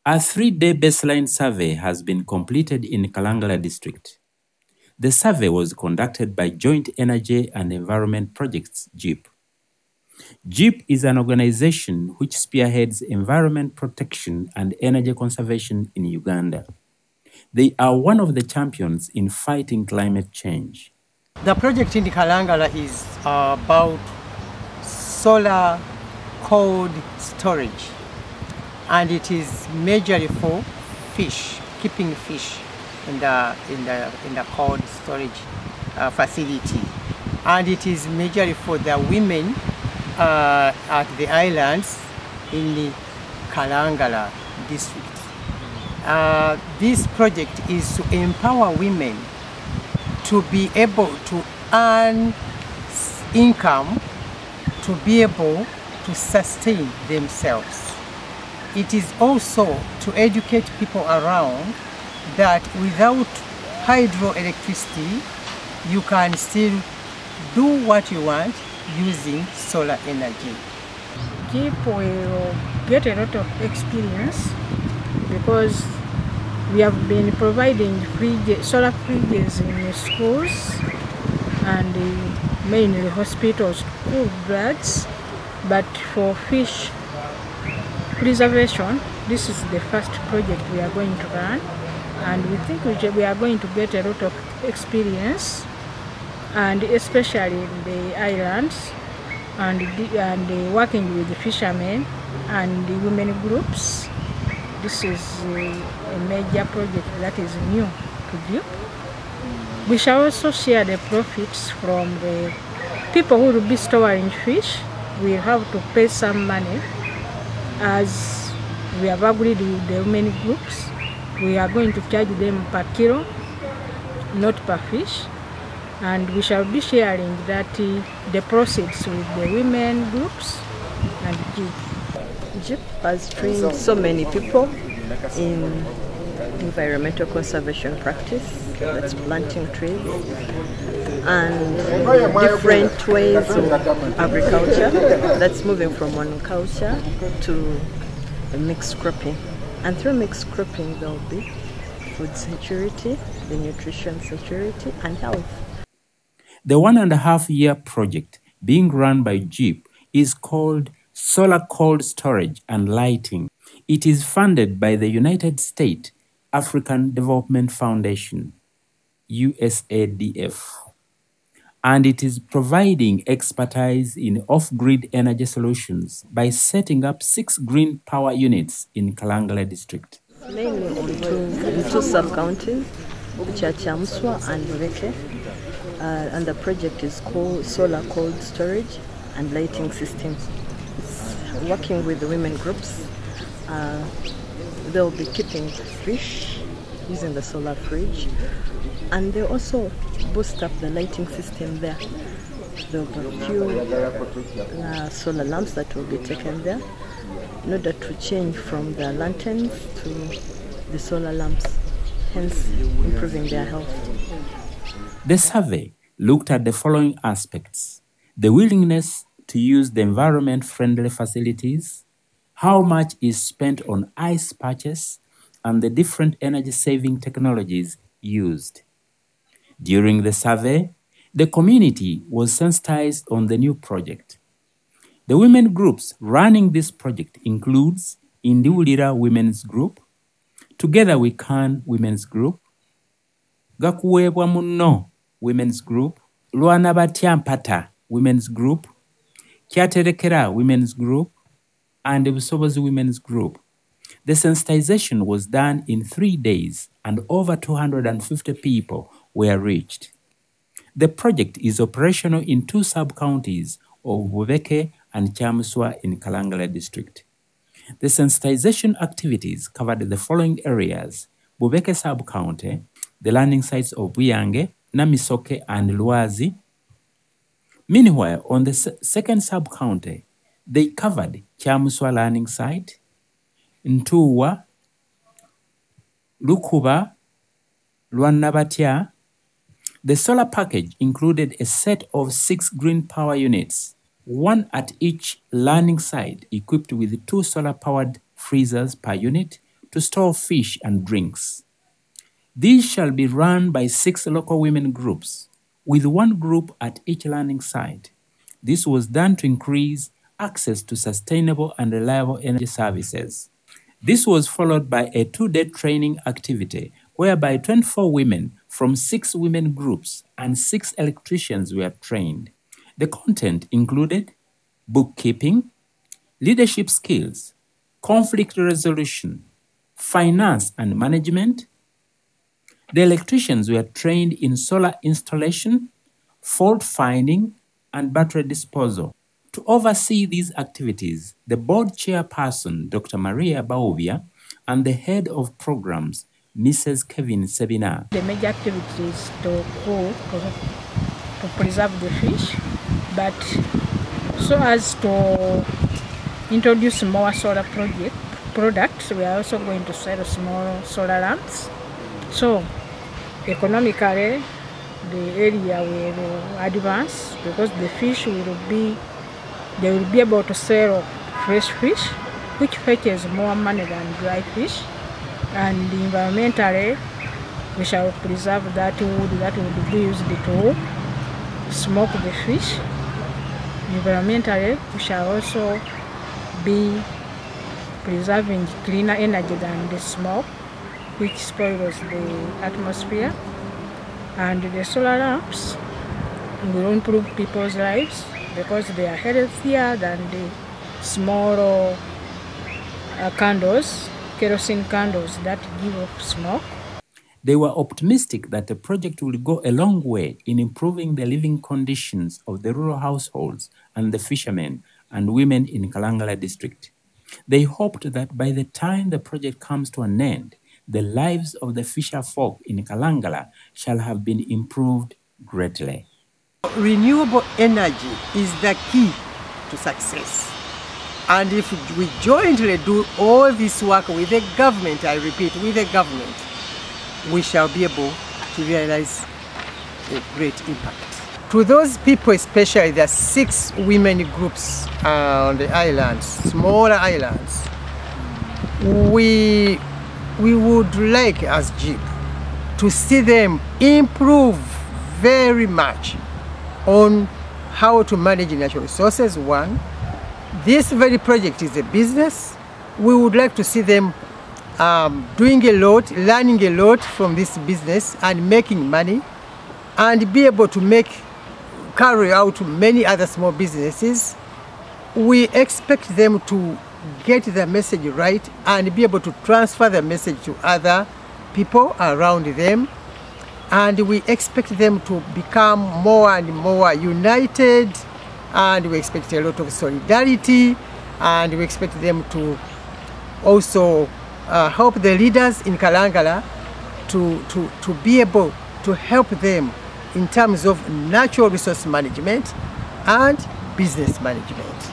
A 3-day baseline survey has been completed in Kalangala District. The survey was conducted by Joint Energy and Environment Projects, JEEP. JEEP is an organization which spearheads environment protection and energy conservation in Uganda. They are one of the champions in fighting climate change. The project in Kalangala is about solar cold storage, and it is majorly for fish, keeping fish in the cold storage facility, and it is majorly for the women at the islands in the Kalangala District. This project is to empower women to be able to earn income, to be able to sustain themselves. It is also to educate people around that without hydroelectricity, you can still do what you want using solar energy. JEEP will get a lot of experience because we have been providing solar fridges in schools and mainly hospitals to cool bloods, but for fish preservation, this is the first project we are going to run, and we think we are going to get a lot of experience, and especially in the islands, and working with the fishermen and the women groups. This is a major project that is new to JEEP. We shall also share the profits from the people who will be storing fish. We have to pay some money, as we have agreed with the women groups. We are going to charge them per kilo, not per fish, and we shall be sharing that the proceeds with the women groups and JEEP. JEEP has trained so many people in environmental conservation practice, that's planting trees, and different ways of agriculture, that's moving from monoculture to mixed cropping. And through mixed cropping there will be food security, the nutrition security, and health. The 1.5-year project being run by JEEP is called Solar Cold Storage and Lighting. It is funded by the United States African Development Foundation, USADF, and it is providing expertise in off-grid energy solutions by setting up 6 green power units in Kalangala District. Mainly in two sub-counties, which are Chamswa and Bureke, and the project is called Solar Cold Storage and Lighting System. It's working with the women groups. They'll be keeping fish using the solar fridge, and they also boost up the lighting system there. There will be a few solar lamps that will be taken there in order to change from the lanterns to the solar lamps, hence improving their health. The survey looked at the following aspects: the willingness to use the environment-friendly facilities, how much is spent on ice patches, and the different energy-saving technologies used. During the survey, the community was sensitized on the new project. The women groups running this project includes Indiwulira Women's Group, Together We Can Women's Group, Gakuwebwa Munno Women's Group, Lwanabatyampata Women's Group, Kyaterekera Women's Group, and the Busobozi Women's Group. The sensitization was done in 3 days and over 250 people were reached. The project is operational in 2 sub-counties of Bubeke and Chamswa in Kalangala District. The sensitization activities covered the following areas: Bubeke sub-county, the landing sites of Buyange, Namisoke and Lwazi. Meanwhile, on the second sub-county, they covered Chamswa landing site, Ntuwa, Lukuba, Lwanabatya. The solar package included a set of 6 green power units, 1 at each landing site, equipped with 2 solar-powered freezers per unit to store fish and drinks. These shall be run by 6 local women groups, with 1 group at each learning site. This was done to increase access to sustainable and reliable energy services. This was followed by a 2-day training activity whereby 24 women from 6 women groups and 6 electricians were trained. The content included bookkeeping, leadership skills, conflict resolution, finance and management. The electricians were trained in solar installation, fault finding, and battery disposal. To oversee these activities, the board chairperson, Dr. Maria Bauvia, and the head of programs, Mrs. Kevin Sebina. The major activity is to cook, to preserve the fish, but so as to introduce more solar products, we are also going to sell small solar lamps. So economically, the area will advance because the fish they will be able to sell fresh fish, which fetches more money than dry fish. And environmentally, we shall preserve that wood that will be used to smoke the fish. Environmentally, we shall also be preserving cleaner energy than the smoke, which spoils the atmosphere. And the solar lamps will improve people's lives because they are healthier than the small candles, kerosene candles that give off smoke. They were optimistic that the project will go a long way in improving the living conditions of the rural households and the fishermen and women in Kalangala District. They hoped that by the time the project comes to an end, the lives of the fisher folk in Kalangala shall have been improved greatly. Renewable energy is the key to success. And if we jointly do all this work with the government, I repeat, with the government, we shall be able to realize a great impact. To those people, especially the 6 women groups on the islands, smaller islands, we would like, as JIP, to see them improve very much on how to manage natural resources. One, this very project is a business. We would like to see them doing a lot, learning a lot from this business and making money, and be able to carry out many other small businesses. We expect them to get the message right and be able to transfer the message to other people around them. And we expect them to become more and more united, and we expect a lot of solidarity, and we expect them to also help the leaders in Kalangala to be able to help them in terms of natural resource management and business management.